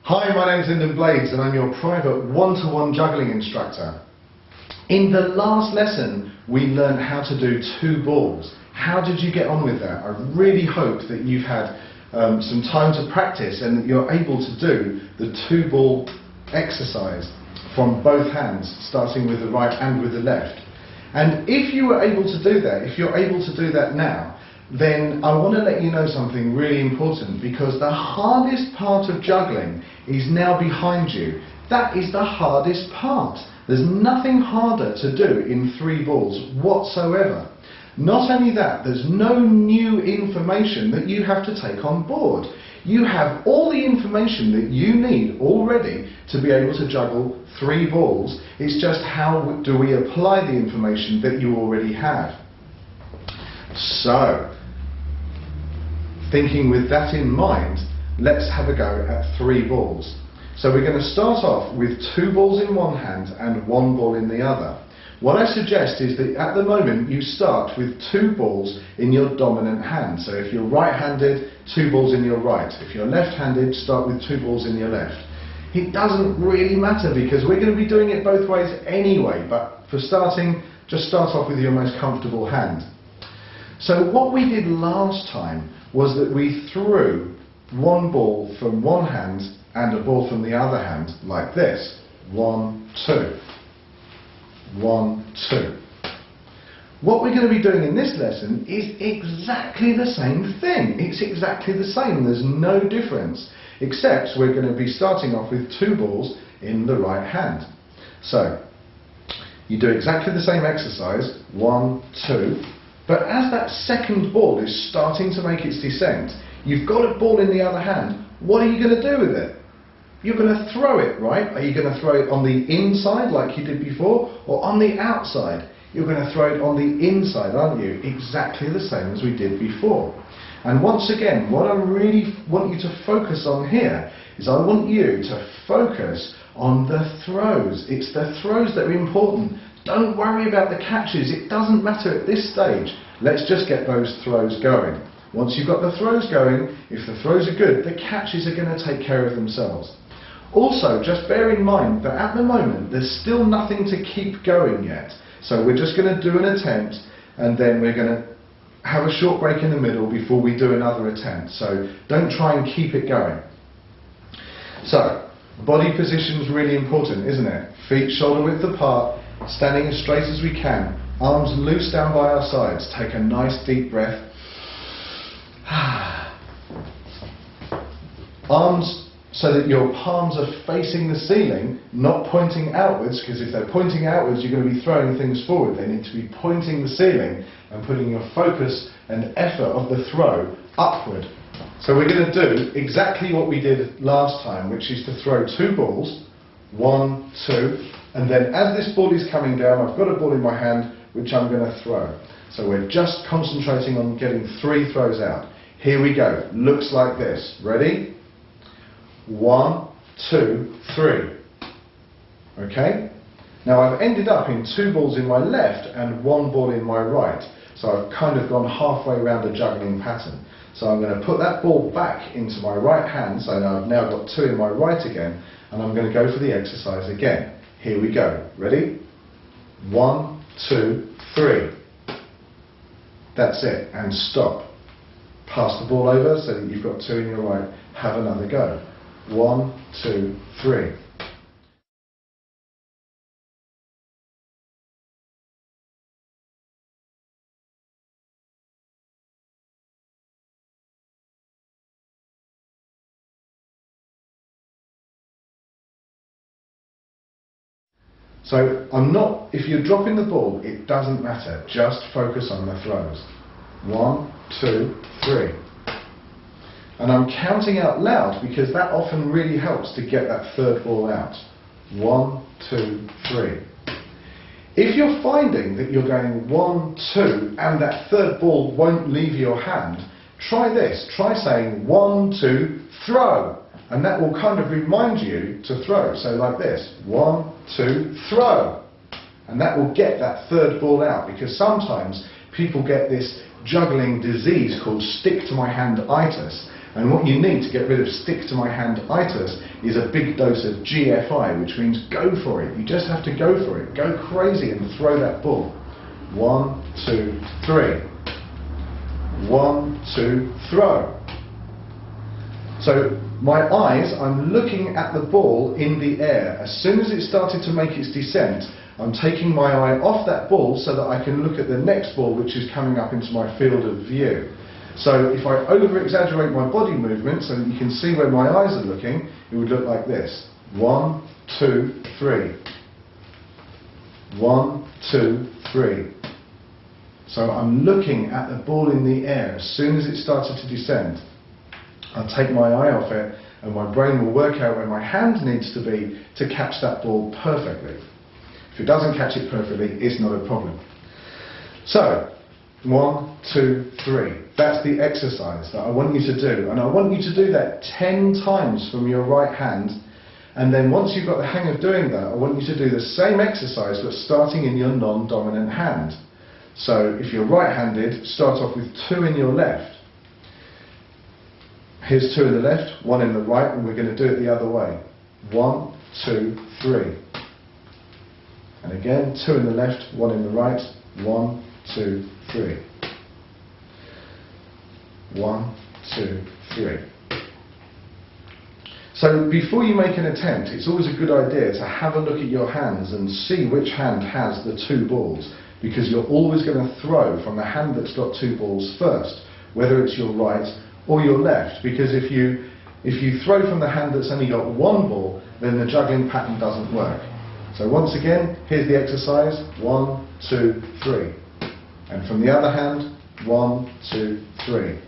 Hi, my name's Lyndon Blades and I'm your private one-to-one juggling instructor. In the last lesson we learned how to do two balls. How did you get on with that? I really hope that you've had some time to practice and that you're able to do the two ball exercise from both hands, starting with the right and with the left. And if you were able to do that, if you're able to do that now, then I want to let you know something really important, because the hardest part of juggling is now behind you. That is the hardest part. There's nothing harder to do in three balls whatsoever. Not only that, there's no new information that you have to take on board. You have all the information that you need already to be able to juggle three balls. It's just how do we apply the information that you already have. So, thinking with that in mind, let's have a go at three balls. So we're going to start off with two balls in one hand and one ball in the other. What I suggest is that at the moment you start with two balls in your dominant hand. So if you're right-handed, two balls in your right. If you're left-handed, start with two balls in your left. It doesn't really matter because we're going to be doing it both ways anyway, but for starting, just start off with your most comfortable hand. So what we did last time was that we threw one ball from one hand and a ball from the other hand like this. 1, 2. 1, 2. What we're going to be doing in this lesson is exactly the same thing. It's exactly the same. There's no difference, except we're going to be starting off with two balls in the right hand. So you do exactly the same exercise, 1, 2. But as that second ball is starting to make its descent, you've got a ball in the other hand. What are you going to do with it? You're going to throw it, right? Are you going to throw it on the inside like you did before, or on the outside? You're going to throw it on the inside, aren't you? Exactly the same as we did before. And once again, what I really want you to focus on here is I want you to focus on the throws. It's the throws that are important. Don't worry about the catches, it doesn't matter at this stage. Let's just get those throws going. Once you've got the throws going, if the throws are good, the catches are going to take care of themselves. Also, just bear in mind that at the moment there's still nothing to keep going yet. So we're just going to do an attempt and then we're going to have a short break in the middle before we do another attempt. So don't try and keep it going. So, body position is really important, isn't it? Feet shoulder width apart. Standing as straight as we can, arms loose down by our sides. Take a nice deep breath. Arms so that your palms are facing the ceiling, not pointing outwards, because if they're pointing outwards you're going to be throwing things forward. They need to be pointing the ceiling and putting your focus and effort of the throw upward. So we're going to do exactly what we did last time, which is to throw two balls, 1, 2, and then as this ball is coming down, I've got a ball in my hand which I'm going to throw. So we're just concentrating on getting three throws out. Here we go. Looks like this. Ready? 1, 2, 3. Okay? Now I've ended up in two balls in my left and one ball in my right. So I've kind of gone halfway around the juggling pattern. So I'm going to put that ball back into my right hand, so now I've now got two in my right again, and I'm going to go for the exercise again. Here we go. Ready? 1, 2, 3. That's it. And stop. Pass the ball over so that you've got two in your right. Have another go. 1, 2, 3. So if you're dropping the ball, it doesn't matter, just focus on the throws. 1, 2, 3. And I'm counting out loud because that often really helps to get that third ball out. 1, 2, 3. If you're finding that you're going 1, 2 and that third ball won't leave your hand, try this. Try saying 1, 2, throw. And that will kind of remind you to throw. So like this, 1, 2, throw. And that will get that third ball out, because sometimes people get this juggling disease called stick to my hand-itis, And what you need to get rid of stick to my hand itis is a big dose of GFI, which means go for it. You just have to go for it. Go crazy and throw that ball. 1, 2, 3. 1, 2, throw. So my eyes, I'm looking at the ball in the air. As soon as it started to make its descent, I'm taking my eye off that ball so that I can look at the next ball which is coming up into my field of view. So if I over-exaggerate my body movement so that you can see where my eyes are looking, it would look like this. 1, 2, 3. 1, 2, 3. So I'm looking at the ball in the air. As soon as it started to descend, I'll take my eye off it and my brain will work out where my hand needs to be to catch that ball perfectly. If it doesn't catch it perfectly, it's not a problem. So, 1, 2, 3. That's the exercise that I want you to do. And I want you to do that 10 times from your right hand. And then once you've got the hang of doing that, I want you to do the same exercise but starting in your non-dominant hand. So if you're right-handed, start off with 2 in your left. Here's 2 in the left, 1 in the right, and we're going to do it the other way. 1, 2, 3. And again, 2 in the left, 1 in the right. 1, 2, 3. 1, 2, 3. So before you make an attempt, it's always a good idea to have a look at your hands and see which hand has the 2 balls, because you're always going to throw from the hand that's got 2 balls first, whether it's your right or your left, because if you throw from the hand that's only got 1 ball, then the juggling pattern doesn't work. So once again, here's the exercise. 1, 2, 3. And from the other hand, 1, 2, 3.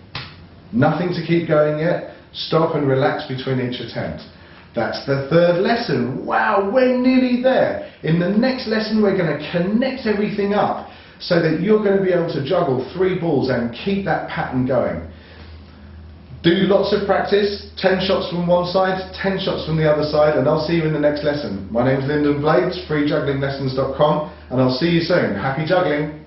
Nothing to keep going yet. Stop and relax between each attempt. That's the 3rd lesson. Wow, we're nearly there. In the next lesson, we're going to connect everything up so that you're going to be able to juggle 3 balls and keep that pattern going. Do lots of practice, 10 shots from one side, 10 shots from the other side, and I'll see you in the next lesson. My name's Lyndon Blades, freejugglingLessons.com, and I'll see you soon. Happy juggling!